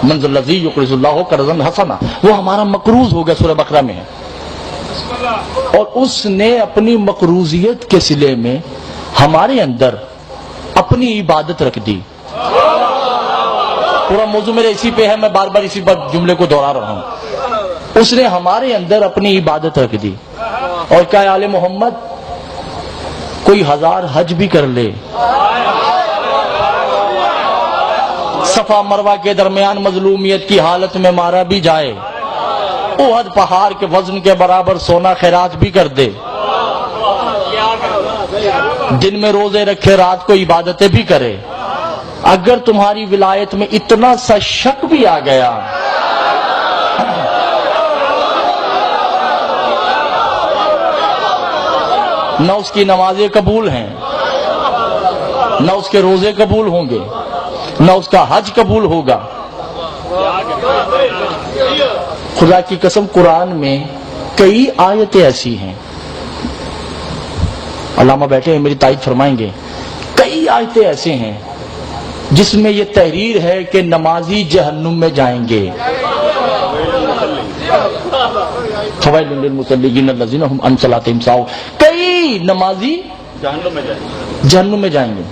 من ذا الذی یقرض اللہ قرضا حسنا، وہ ہمارا مقروض ہو گیا، سورہ بقرہ میں ہے، اور اس نے اپنی مقروضیت کے صلے میں ہمارے اندر اپنی عبادت رکھ دی۔ پورا موضوع میرے اسی پہ ہے، میں بار بار اسی بات جملے کو دہرا رہا ہوں۔ اس نے ہمارے اندر اپنی عبادت رکھ دی، اور کیا آل محمد کوئی 1000 حج بھی کر لے، صفا مروہ کے درمیان مظلومیت کی حالت میں مارا بھی جائے، احد پہاڑ کے وزن کے برابر سونا خیرات بھی کر دے، دن میں روزے رکھے رات کو عبادتیں بھی کرے، اگر تمہاری ولایت میں اتنا سا شک بھی آ گیا نہ اس کی نمازیں قبول ہیں، نہ اس کے روزے قبول ہوں گے، نہ اس کا حج قبول ہوگا۔ خدا کی قسم قرآن میں کئی آیتیں ایسی ہیں، علامہ بیٹھے ہیں میری تائید فرمائیں گے، کئی آیتیں ایسے ہیں جس میں یہ تحریر ہے کہ نمازی جہنم میں جائیں گے۔ فویل للمصلین الذین هم عن صلاتهم ساہون، کئی نمازی جہنم میں جائیں گے،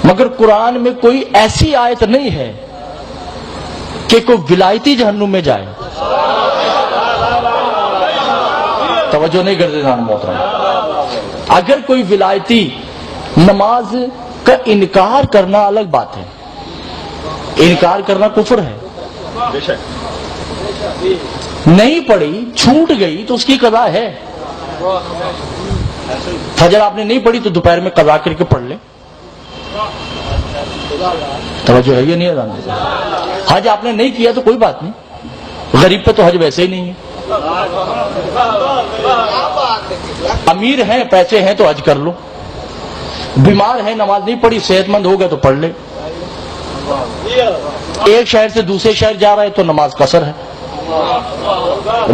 مگر قرآن میں کوئی ایسی آیت نہیں ہے کہ کوئی ولایتی جہنم میں جائے۔ توجہ نہیں کرتے جان محترم، اگر کوئی ولایتی نماز کا انکار کرنا الگ بات ہے، انکار کرنا کفر ہے، نہیں پڑھی چھوٹ گئی تو اس کی قضا ہے۔ فجر آپ نے نہیں پڑھی تو دوپہر میں قضا کر کے پڑھ لے، توجہ ہے یہ نہیں ہے۔ حج آپ نے نہیں کیا تو کوئی بات نہیں، غریب پہ تو حج ویسے ہی نہیں ہے، امیر ہیں پیسے ہیں تو حج کر لو، بیمار ہے نماز نہیں پڑھی صحت مند ہو گئے تو پڑھ لے، ایک شہر سے دوسرے شہر جا رہا ہے تو نماز قصر ہے،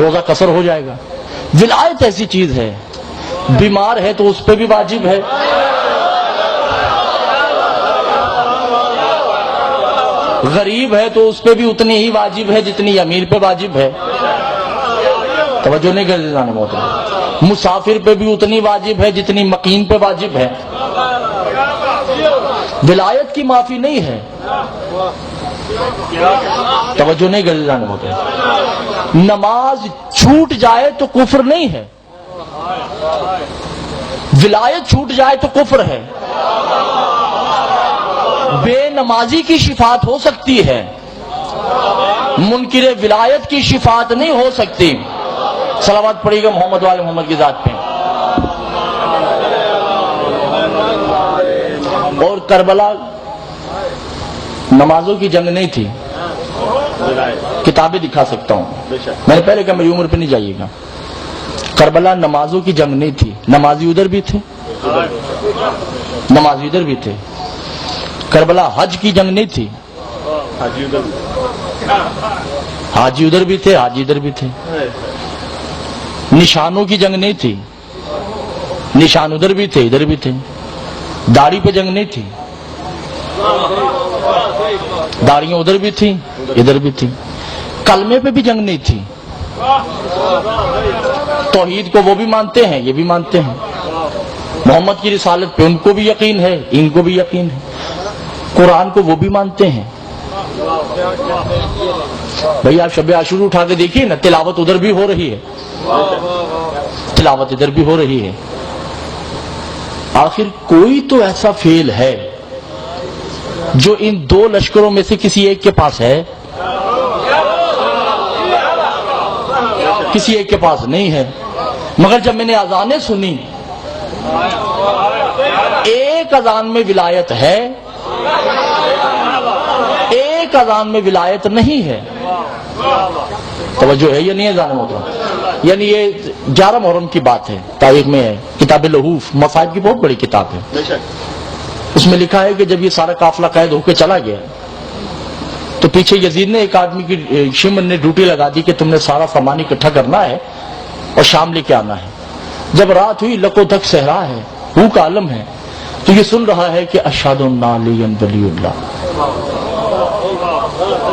روزہ قصر ہو جائے گا۔ ولایت ایسی چیز ہے، بیمار ہے تو اس پہ بھی واجب ہے، غریب ہے تو اس پہ بھی اتنی ہی واجب ہے جتنی امیر پہ واجب ہے۔ توجہ نہیں کرتے جانے محترم، مسافر پہ بھی اتنی واجب ہے جتنی مقیم پہ واجب ہے۔ ولایت کی معافی نہیں ہے، توجہ نہیں کرتے جانے محترم، نماز چھوٹ جائے تو کفر نہیں ہے، ولایت چھوٹ جائے تو کفر ہے۔ بے نمازی کی شفاعت ہو سکتی ہے، منکر ولایت کی شفاعت نہیں ہو سکتی۔ صلوات پڑھیے گا محمد والے محمد کی ذات پہ۔ اور کربلا نمازوں کی جنگ نہیں تھی، کتابیں دکھا سکتا ہوں، میں نے پہلے کہا میری عمر پہ نہیں جائیے گا، کربلا نمازوں کی جنگ نہیں تھی، نمازی ادھر بھی تھے، نمازی ادھر بھی تھے۔ کربلا حج کی جنگ نہیں تھی، حاجی ادھر بھی تھے حاجی ادھر بھی تھے۔ نشانوں کی جنگ نہیں تھی، نشان ادھر بھی تھے ادھر بھی تھے۔ داڑھی پہ جنگ نہیں تھی، داڑیاں ادھر بھی تھیں ادھر بھی تھیں۔ کلمے پہ بھی جنگ نہیں تھی، توحید کو وہ بھی مانتے ہیں یہ بھی مانتے ہیں، محمد کی رسالت پہ ان کو بھی یقین ہے ان کو بھی یقین ہے، قرآن کو وہ بھی مانتے ہیں۔ بھئی آپ شب عاشور اٹھا کے دیکھیے نا، تلاوت ادھر بھی ہو رہی ہے تلاوت ادھر بھی ہو رہی ہے۔ آخر کوئی تو ایسا فعل ہے جو ان دو لشکروں میں سے کسی ایک کے پاس ہے، کسی ایک کے پاس نہیں ہے۔ مگر جب میں نے اذانیں سنی، ایک اذان میں ولایت ہے ایک اذان میں ولایت نہیں ہے۔ توجہ ہے یہ نہیں ہے جانے محترم، یعنی یہ 11 محرم کی بات ہے، تاریخ میں ہے، کتاب لہوف مصائب کی بہت بڑی کتاب ہے، اس میں لکھا ہے کہ جب یہ سارا قافلہ قید ہو کے چلا گیا تو پیچھے یزید نے ایک آدمی کی شمر نے ڈیوٹی لگا دی کہ تم نے سارا سامان اکٹھا کرنا ہے اور شام لے کے آنا ہے۔ جب رات ہوئی لکو دک صحرا ہے، ہو کا عالم ہے، تو یہ سن رہا ہے کہ اشہد ان لا الہ الا اللہ،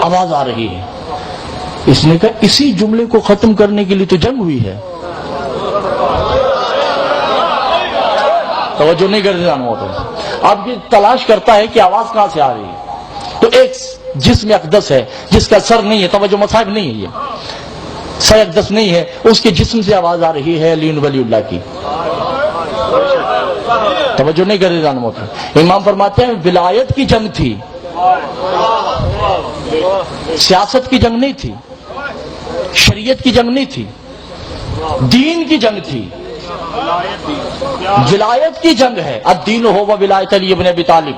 آواز آ رہی ہے. اس نے کہا اسی جملے کو ختم کرنے کے لیے تو جنگ ہوئی ہے. توجہ نہیں کرتے جانو ہوتا. اب یہ تلاش کرتا ہے کہ آواز کہاں سے آ رہی ہے. تو ایک جسم اقدس ہے جس کا سر نہیں ہے, توجہ مصاحب نہیں ہے, یہ سر اقدس نہیں ہے, اس کے جسم سے آواز آ رہی ہے علی ولی اللہ کی. توجہ نہیں کرتے جانو ہوتا. امام فرماتے ہیں ولایت کی جنگ تھی, سیاست کی جنگ نہیں تھی, شریعت کی جنگ نہیں تھی, دین کی جنگ تھی, ولایت کی جنگ ہے. الدین ہو و ولایت علی ابن ابی طالب.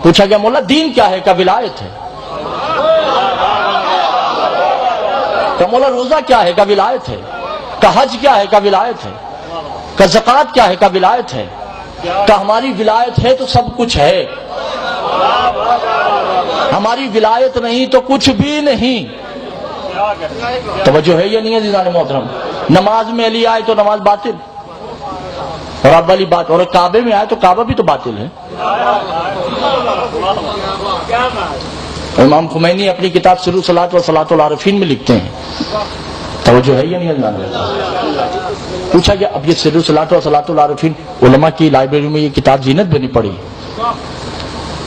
پوچھا گیا مولا دین کیا ہے؟ کہ ولایت ہے. کہ مولا روزہ کیا ہے؟ کہ ولایت ہے. کہ حج کیا ہے؟ کہ ولایت ہے. کہ زکوٰۃ کیا ہے؟ کہ ولایت ہے. کہ ہماری ولایت ہے تو سب کچھ ہے, ہماری ولایت نہیں تو کچھ بھی نہیں. توجہ ہے یا نہیں عزیزان محترم؟ نماز میں علی آئے تو نماز باطل, اور اب والی بات, اور کعبے میں آئے تو کعبہ بھی تو باطل ہے. امام خمینی اپنی کتاب سر الصلاۃ و صلاۃ العارفین میں لکھتے ہیں. توجہ ہے یا نہیں اللہ؟ پوچھا گیا اب یہ سر الصلاۃ و صلاۃ العارفین علماء کی لائبریری میں یہ کتاب زینت بنی پڑی,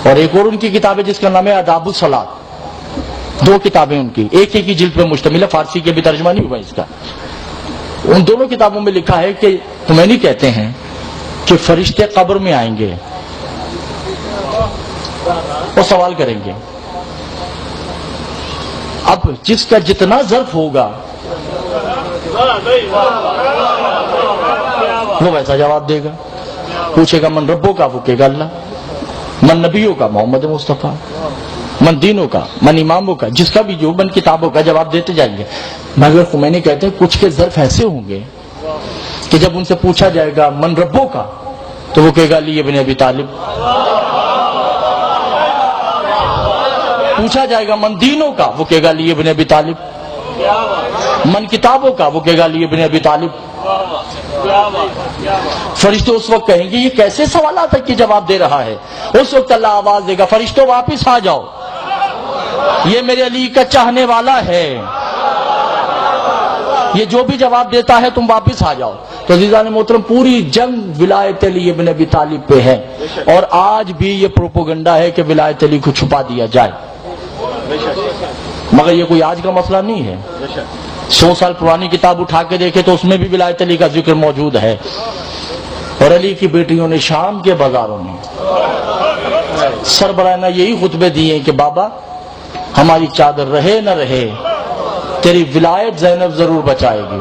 اور ایک اور ان کی کتاب ہے جس کا نام ہے آداب الصلاۃ. دو کتابیں ان کی, ایک ہی جلد پہ مشتمل ہے, فارسی کے بھی ترجمہ نہیں ہوا اس کا. ان دونوں کتابوں میں لکھا ہے کہ خمینی کہتے ہیں کہ فرشتے قبر میں آئیں گے اور سوال کریں گے. اب جس کا جتنا ظرف ہوگا وہ ویسا جواب دے گا. پوچھے گا من ربوں کا, وہ کہے گا اللہ. من نبیوں کا محمد مصطفیٰ. من دینوں کا, من اماموں کا, جس کا بھی جو من کتابوں کا جواب دیتے جائیں گے. مگر خمینی کہتے ہیں کچھ کے ظرف ایسے ہوں گے کہ جب ان سے پوچھا جائے گا من ربوں کا تو وہ کہے گا علی ابن ابی طالب. پوچھا جائے گا من دینوں کا, وہ کہے گا علی ابن ابی طالب. من کتابوں کا, وہ کہے گا علی ابن ابی طالب. فرشتے اس وقت کہیں گے یہ کیسے سوالات ہے کہ جواب دے رہا ہے. اس وقت اللہ آواز دے گا فرشتوں واپس آ جاؤ, یہ میرے علی کا چاہنے والا ہے, یہ جو بھی جواب دیتا ہے تم واپس آ جاؤ. تو عزیزان محترم پوری جنگ ولایت علی ابن ابی طالب پہ ہے, اور آج بھی یہ پروپوگنڈا ہے کہ ولایت علی کو چھپا دیا جائے. مگر یہ کوئی آج کا مسئلہ نہیں ہے. 100 سال پرانی کتاب اٹھا کے دیکھے تو اس میں بھی ولایت علی کا ذکر موجود ہے. اور علی کی بیٹیوں نے شام کے بازاروں میں سربراہانہ یہی خطبے دیے کہ بابا ہماری چادر رہے نہ رہے تیری ولایت زینب ضرور بچائے گی.